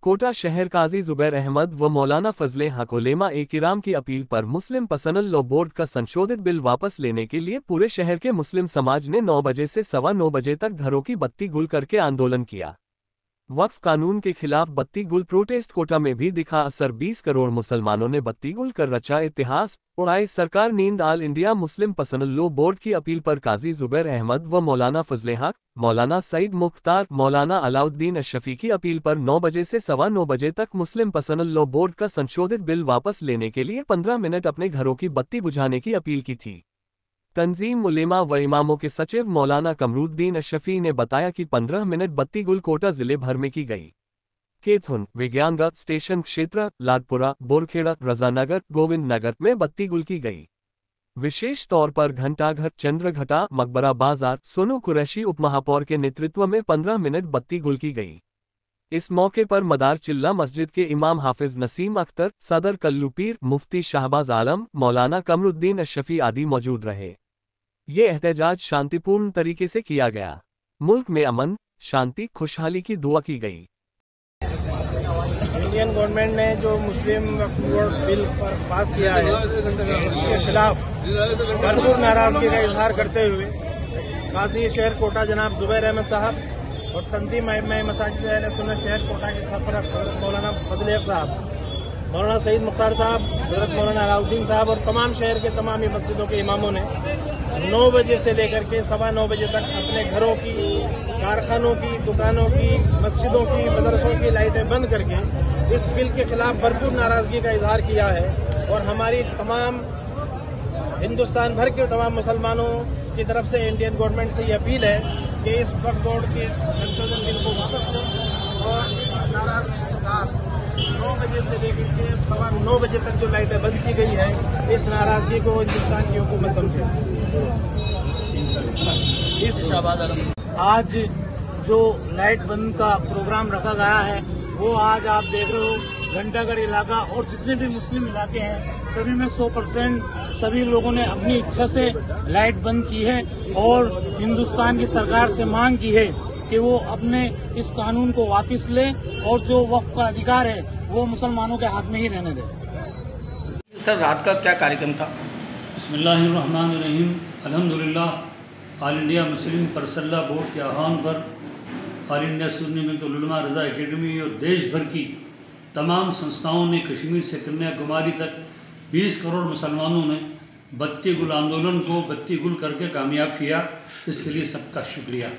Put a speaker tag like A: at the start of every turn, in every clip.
A: कोटा शहर काजी जुबैर अहमद व मौलाना फजले हक उलेमा-ए-किराम की अपील पर मुस्लिम पर्सनल लॉ बोर्ड का संशोधित बिल वापस लेने के लिए पूरे शहर के मुस्लिम समाज ने 9 बजे से 9:15 बजे तक घरों की बत्ती गुल करके आंदोलन किया। वक्फ कानून के खिलाफ बत्ती गुल प्रोटेस्ट कोटा में भी दिखा असर। 20 करोड़ मुसलमानों ने बत्ती गुल कर रचा इतिहास, उड़ाई सरकार नींद। All India Muslim personal law board की अपील पर काजी जुबैर अहमद व मौलाना फजले हक, मौलाना सईद मुख्तार, मौलाना अलाउद्दीन अशरफी की अपील पर 9 बजे से 9:15 बजे तक मुस्लिम पर्सनल लॉ बोर्ड का संशोधित बिल वापस लेने के लिए 15 मिनट अपने घरों की बत्ती बुझाने की अपील की थी। तंजीम उलेमा व इमामों के सचिव मौलाना कमरुद्दीन अशरफी ने बताया कि 15 मिनट बत्ती गुल कोटा जिले भर में की गई। केथुन, विज्ञानगढ़, स्टेशन क्षेत्र, लाडपुरा, बोरखेड़ा, रजानगर, गोविंद नगर में बत्ती गुल की गई। विशेष तौर पर घंटाघर, चंद्रघटा, मकबरा बाजार, सोनू कुरैशी उपमहापौर के नेतृत्व में 15 मिनट बत्ती गुल की गई। इस मौके पर मदार चिल्ला मस्जिद के इमाम हाफिज नसीम अख्तर, सदर कल्लूपीर, मुफ्ती शाहबाज आलम, मौलाना कमरुद्दीन अशरफी आदि मौजूद रहे। ये एहतजाज शांतिपूर्ण तरीके से किया गया। मुल्क में अमन, शांति, खुशहाली की दुआ की गई।
B: इंडियन गवर्नमेंट ने जो मुस्लिम वक्फ बोर्ड बिल पर पास किया है, उसके खिलाफ भरपूर नाराजगी का इजहार करते हुए काजी शहर कोटा जनाब जुबैर अहमद साहब और तंजीम मसाजिद अहले सुन्नत शहर कोटा के सरपरस्त मौलाना फजले हक साहब, मौलाना सईद मुख्तार साहब, हजरत मौलाना अलाउद्दीन साहब और तमाम शहर के तमाम ही मस्जिदों के इमामों ने 9 बजे से लेकर के 9:15 बजे तक अपने घरों की, कारखानों की, दुकानों की, मस्जिदों की, मदरसों की लाइटें बंद करके इस बिल के खिलाफ भरपूर नाराजगी का इजहार किया है। और हमारी तमाम हिंदुस्तान भर के तमाम मुसलमानों की तरफ से इंडियन गवर्नमेंट से ये अपील है कि इस वक्फ बोर्ड के संशोधन बिल को वापस लें और नाराजगी के साथ 9 बजे से लेकर के 9:15 बजे तक जो लाइटें बंद की गई है, इस नाराजगी को हिंदुस्तान की हुकूमत समझे।
C: इस शाहबाज आलम आज जो लाइट बंद का प्रोग्राम रखा गया है, वो आज आप देख रहे हो घंटाघर इलाका और जितने भी मुस्लिम इलाके हैं सभी में 100% सभी लोगों ने अपनी इच्छा से लाइट बंद की है और हिंदुस्तान की सरकार से मांग की है कि वो अपने इस कानून को वापस ले और जो वक्फ का अधिकार है वो मुसलमानों के हाथ में ही रहने दे।
D: सर, रात का क्या कार्यक्रम था?
E: बिस्मिल्लाहिर्रहमानिर्रहीम, अल्हम्दुलिल्लाह। All India Muslim personal law board के आह्वान पर ऑल इंडिया सुन्नी मिल्लतुल उलमा रज़ा एकेडमी और देश भर की तमाम संस्थाओं ने कश्मीर से कन्याकुमारी तक 20 करोड़ मुसलमानों ने बत्ती गुल आंदोलन को बत्ती गुल करके कामयाब किया। इसके लिए सबका शुक्रिया।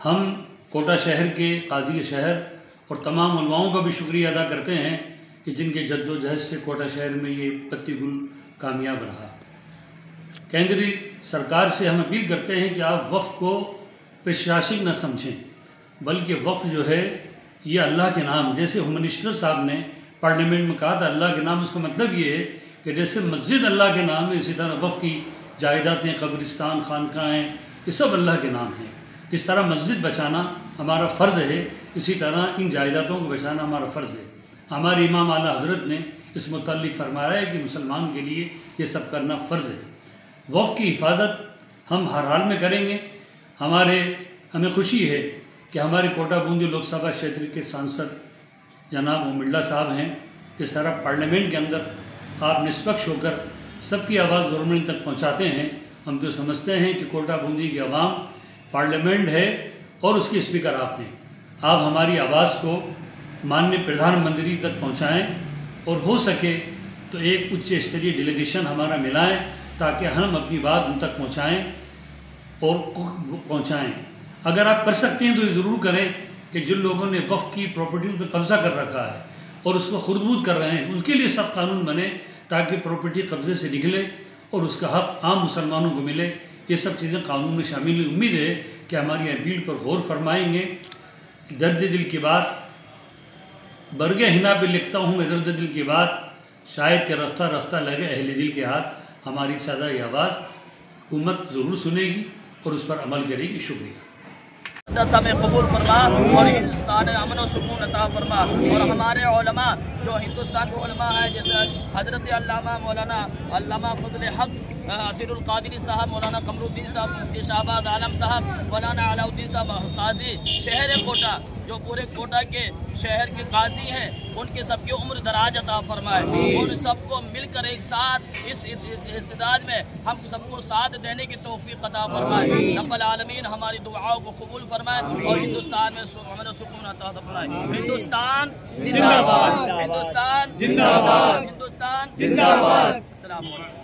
E: हम कोटा शहर के काजी शहर और तमाम उलमाओं का भी शुक्रिया अदा करते हैं कि जिनके जद्दोजहद से कोटा शहर में ये बत्ती गुल कामयाब रहा। केंद्रीय सरकार से हम अपील करते हैं कि आप वक्फ को प्रशासनिक न समझें, बल्कि वक्फ जो है ये अल्लाह के नाम, जैसे होम मिनिस्टर साहब ने पार्लियामेंट में कहा था अल्लाह के नाम, उसका मतलब ये है कि जैसे मस्जिद अल्लाह के नाम है, इसी तरह वक्फ की जायदातें, कब्रिस्तान, खानकाहें, ये सब अल्लाह के नाम हैं। इस तरह मस्जिद बचाना हमारा फ़र्ज़ है, इसी तरह इन जायदातों को बचाना हमारा फ़र्ज़ है। हमारे इमाम आला हज़रत ने इस मुताल्लिक़ फरमाया है कि मुसलमान के लिए ये सब करना फ़र्ज़ है। वक्फ की हिफाजत हम हर हाल में करेंगे। हमें खुशी है कि हमारे कोटा बूंदी लोकसभा क्षेत्र के सांसद जनाब उमिल्ला साहब हैं। इस तरह पार्लियामेंट के अंदर आप निष्पक्ष होकर सबकी आवाज़ गवर्नमेंट तक पहुंचाते हैं। हम तो समझते हैं कि कोटा बूंदी की आवाम पार्लियामेंट है और उसके स्पीकर आप हैं। आप हमारी आवाज़ को माननीय प्रधानमंत्री तक पहुंचाएं और हो सके तो एक उच्च स्तरीय डेलीगेशन हमारा मिलाएं ताकि हम अपनी बात उन तक पहुंचाएं। अगर आप कर सकते हैं तो ये ज़रूर करें कि जिन लोगों ने वक्फ की प्रॉपर्टी पर कब्ज़ा कर रखा है और उसको खुर्दबुद कर रहे हैं, उनके लिए सब कानून बने ताकि प्रॉपर्टी कब्ज़े से निकले और उसका हक़ आम मुसलमानों को मिले। ये सब चीज़ें कानून में शामिल हैं। उम्मीद है कि हमारी अपील पर गौर फरमाएंगे। दर्द दिल की बात बरगे हिना पे लिखता हूँ मैं, दर्द दिल की बात शायद के रफ्ता रफ्ता लगे अहले दिल के हाथ। हमारी सदा ये आवाज़ हुकूमत ज़रूर सुनेगी और उस पर अमल करेगी। शुक्रिया।
D: में कबूल फरमा और हिंदुस्तान अमन और सुकून अता फरमा। और हमारे उलमा जो हिंदुस्तान के उलमा है, जैसे हजरत अल्लामा मौलाना अल्लामा फजले हक असीरुल कादिरी साहब, मौलाना कमरुद्दीन साहब, मुफ्ती शाहबाज आलम साहब, मौलाना अलाउद्दीन साहब काजी शहर कोटा, जो पूरे कोटा के शहर के काजी हैं, उनके सबकी उम्र दराज अता फरमाए। उन सबको मिलकर एक साथ इस इत्तेदाद में हम सबको साथ देने की तौफीक अता फरमाए। रब्बुल आलमीन हमारी दुआओं को कबूल फरमाए और हिंदुस्तान में अमन और सुकून अता फरमाए। हिंदुस्तान जिंदाबाद, हिंदुस्तान जिंदाबाद, हिंदुस्तान जिंदाबाद। अस्सलाम वालेकुम।